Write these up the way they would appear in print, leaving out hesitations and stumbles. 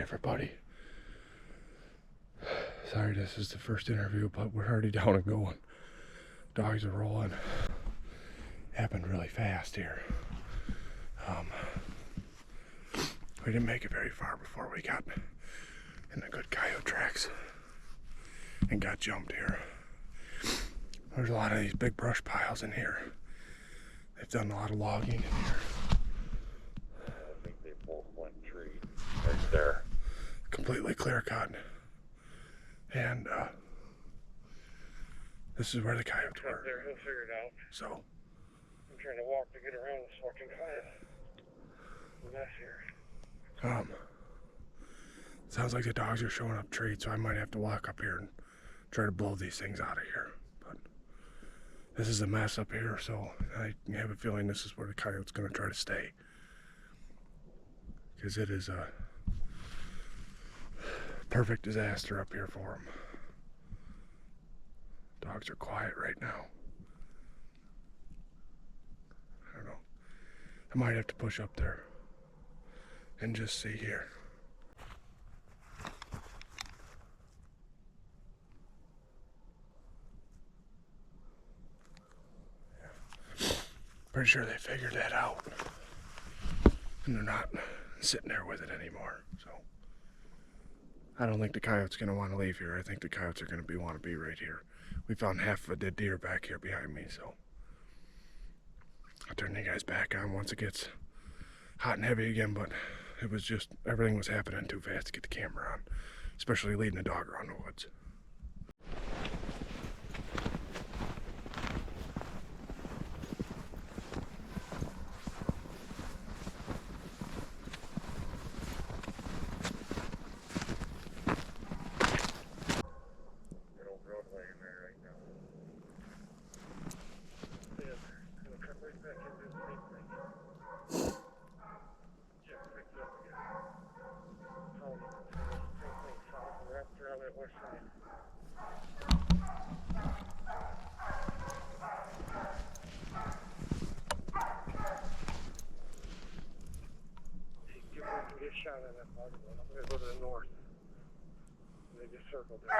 everybody. Sorry this is the first interview, but we're already down and going. Dogs are rolling. Happened really fast here. We didn't make it very far before we got in the good coyote tracks and got jumped here. There's a lot of these big brush piles in here. They've done a lot of logging in here. I think they both went tree right there. Completely clear cut. And this is where the coyotes were. There, he'll figure it out. So I'm trying to walk to get around this fucking coyote. Mess here. Sounds like the dogs are showing up treats, so I might have to walk up here and try to blow these things out of here. But this is a mess up here, so I have a feeling this is where the coyote's gonna try to stay. Because it is a perfect disaster up here for them. Dogs are quiet right now. I don't know. I might have to push up there and just see here. Yeah. Pretty sure they figured that out. And they're not sitting there with it anymore. So I don't think the coyote's gonna want to leave here. I think the coyotes are gonna want to be right here. We found half of a dead deer back here behind me, so I'll turn you guys back on once it gets hot and heavy again, but it was just, everything was happening too fast to get the camera on, especially leading a dog around the woods. Shot at that body, but I'm gonna go to the north. They just circled it.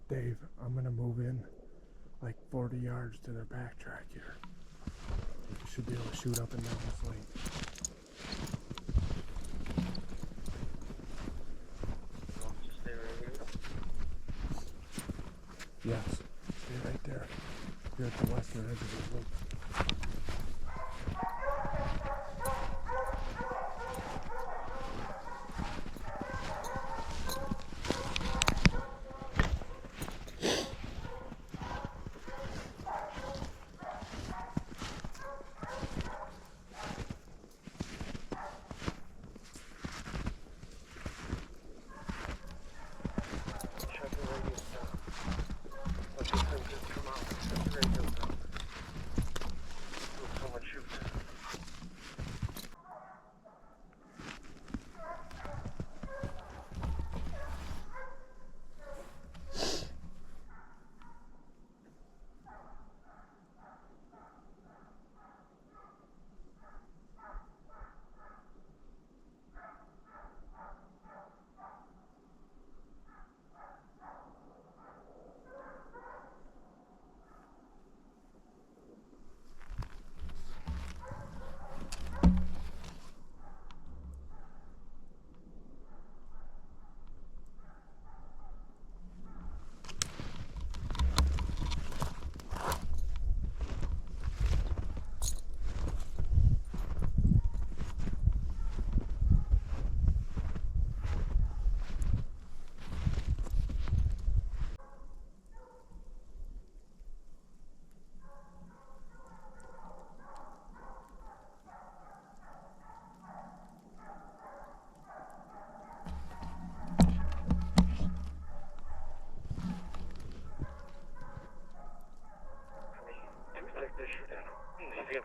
Dave, I'm gonna move in like 40 yards to their backtrack here. You should be able to shoot up and down this lane. Yes, stay right there. You're at the western edge of the loop.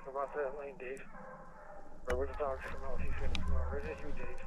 Come out that lane, Dave. Or where the dogs come out, he's gonna come out right at you, Dave.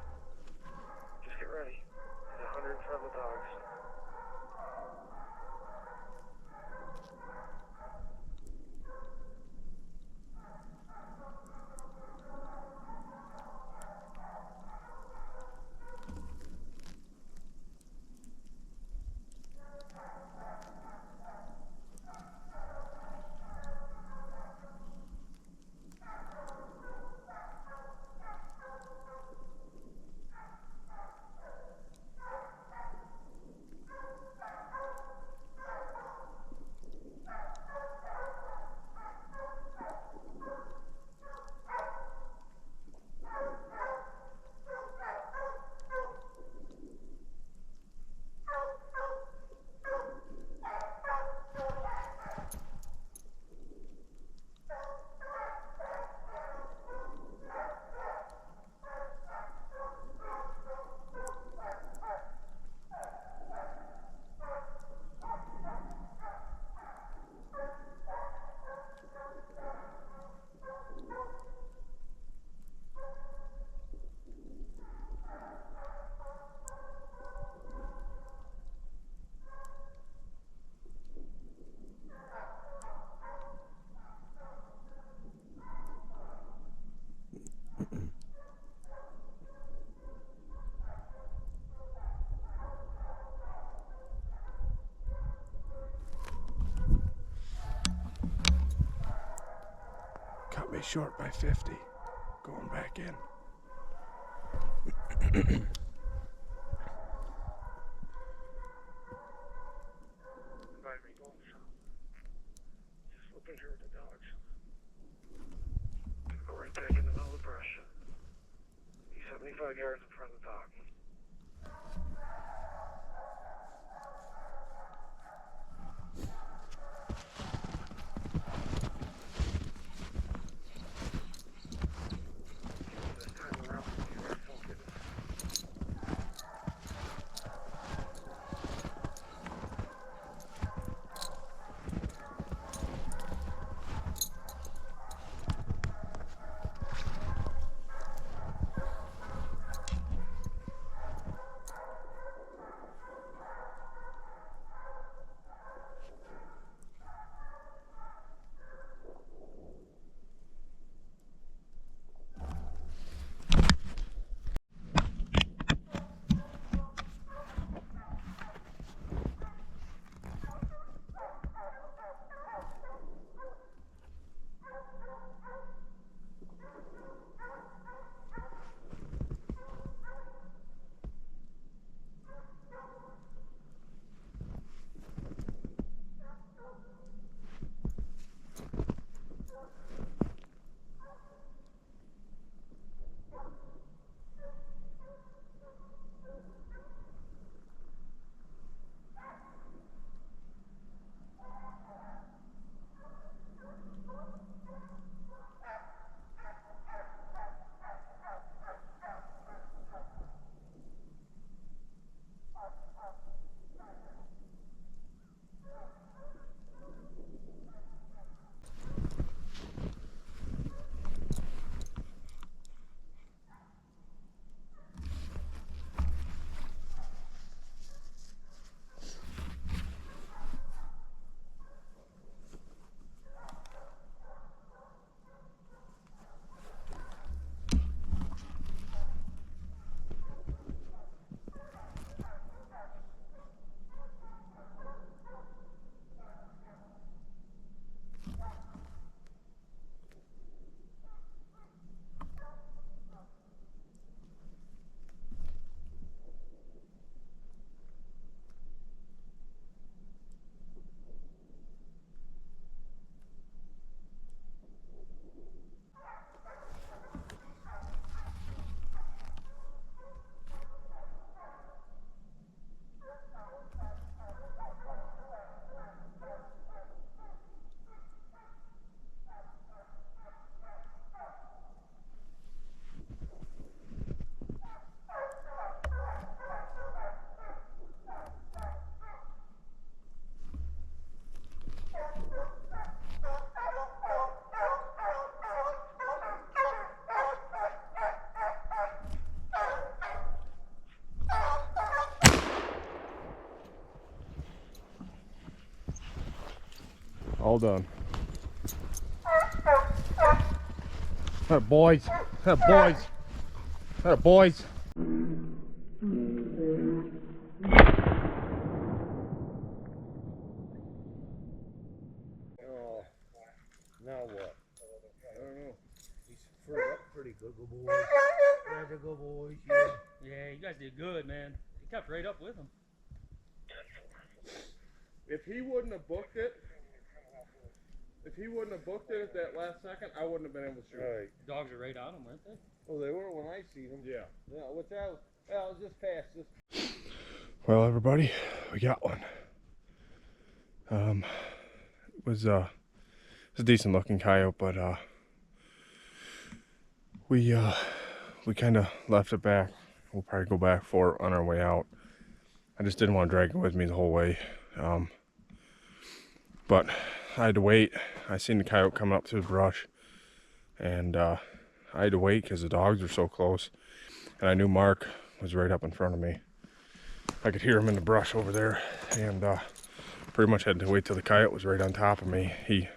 me short by 50. Going back in. Might be going some. Just looking here at the dogs. Go right back in the middle of the brush. He's 75 yards in front of the dog. This time around, you're focused. All done. That boys. That boys. That boys. Oh, now what? I don't know. He's furred up pretty good, good boys. There's a good boys, yeah. Yeah, you guys did good, man. He kept right up with him. If he wouldn't have booked it, at that last second, I wouldn't have been able to shoot. Right. Dogs are right on him, weren't they? Oh, they were when I seen them. Yeah. Yeah, what's that? Well, it was just past this. Well, everybody, we got one. It was a decent looking coyote, but we kind of left it back. We'll probably go back for it on our way out. I just didn't want to drag it with me the whole way. But I had to wait. I seen the coyote coming up through the brush, and I had to wait because the dogs were so close, and I knew Mark was right up in front of me. I could hear him in the brush over there, and pretty much had to wait till the coyote was right on top of me. He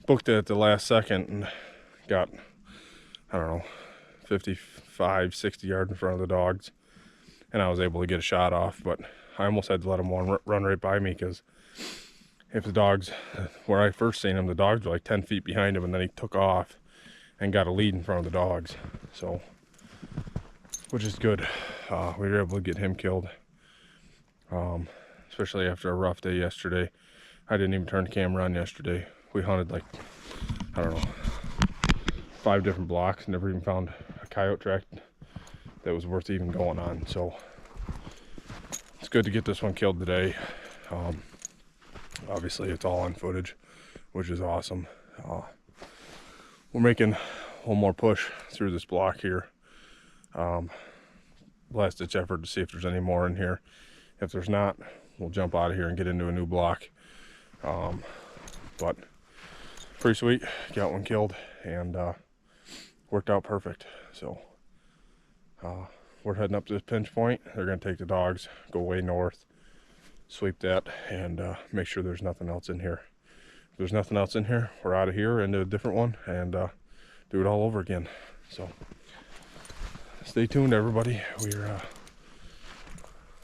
booked it at the last second and got, I don't know, 55, 60 yards in front of the dogs, and I was able to get a shot off, but I almost had to let him run right by me, because if the dogs, where I first seen him, the dogs were like 10 feet behind him, and then he took off, and got a lead in front of the dogs, so which is good. We were able to get him killed, especially after a rough day yesterday. I didn't even turn the camera on yesterday. We hunted like, I don't know, 5 different blocks, never even found a coyote track that was worth even going on. So it's good to get this one killed today. Obviously it's all on footage, which is awesome. We're making one more push through this block here. Last ditch effort to see if there's any more in here. If there's not, we'll jump out of here and get into a new block. But pretty sweet, got one killed, and worked out perfect. So we're heading up to this pinch point. They're gonna take the dogs, go way north, sweep that, and make sure there's nothing else in here. If there's nothing else in here, we're out of here into a different one and do it all over again. So stay tuned, everybody.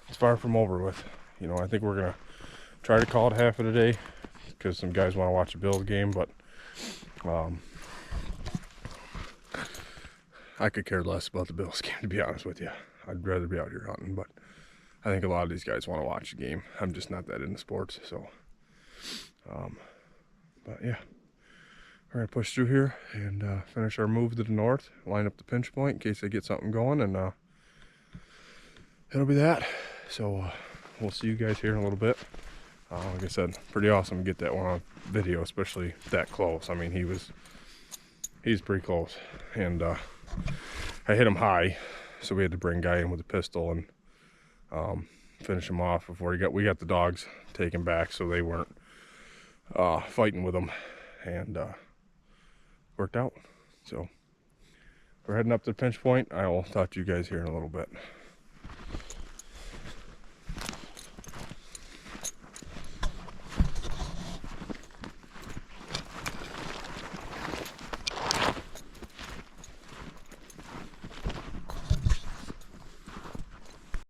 It's far from over with. You know, I think we're gonna try to call it half of the day because some guys want to watch a Bills game, but I could care less about the Bills game, to be honest with you. I'd rather be out here hunting, but I think a lot of these guys want to watch the game. I'm just not that into sports, so but yeah, we're gonna push through here and finish our move to the north, line up the pinch point in case they get something going, and it'll be that. So we'll see you guys here in a little bit. Like I said, pretty awesome to get that one on video, especially that close. I mean, he's pretty close, and I hit him high, so we had to bring guy in with a pistol and finish him off before we got the dogs taken back, so they weren't fighting with him, and worked out. So we're heading up to the pinch point. I will talk to you guys here in a little bit.